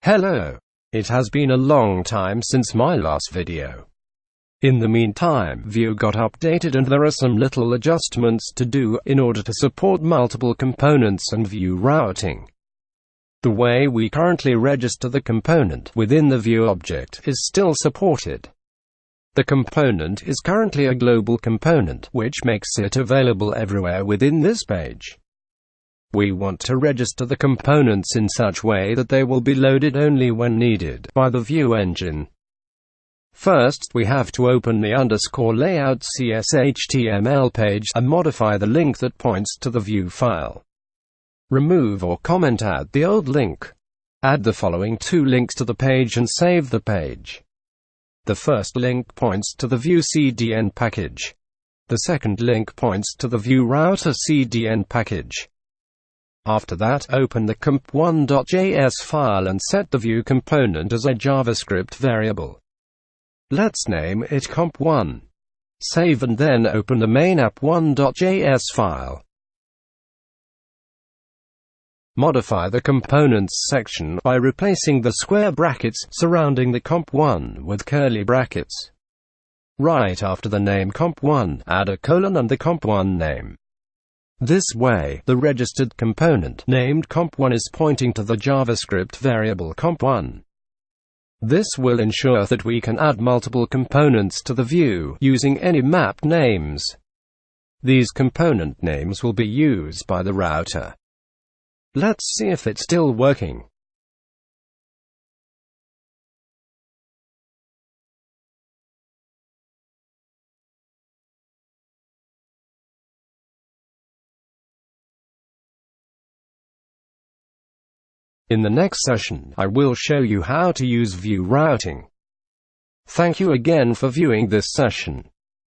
Hello. It has been a long time since my last video. In the meantime, Vue got updated and there are some little adjustments to do in order to support multiple components and Vue routing. The way we currently register the component within the Vue object is still supported. The component is currently a global component, which makes it available everywhere within this page. We want to register the components in such way that they will be loaded only when needed by the Vue engine. First, we have to open the _layout CS.html page and modify the link that points to the Vue file. Remove or add the old link. Add the following two links to the page and save the page. The first link points to the Vue CDN package. The second link points to the Vue router CDN package. After that, open the comp1.js file and set the Vue component as a JavaScript variable. Let's name it comp1. Save and then open the main app1.js file. Modify the components section by replacing the square brackets surrounding the comp1 with curly brackets. Right after the name comp1, add a colon and the comp1 name. This way, the registered component named comp1 is pointing to the JavaScript variable comp1. This will ensure that we can add multiple components to the Vue using any map names. These component names will be used by the router. Let's see if it's still working. In the next session, I will show you how to use Vue routing. Thank you again for viewing this session.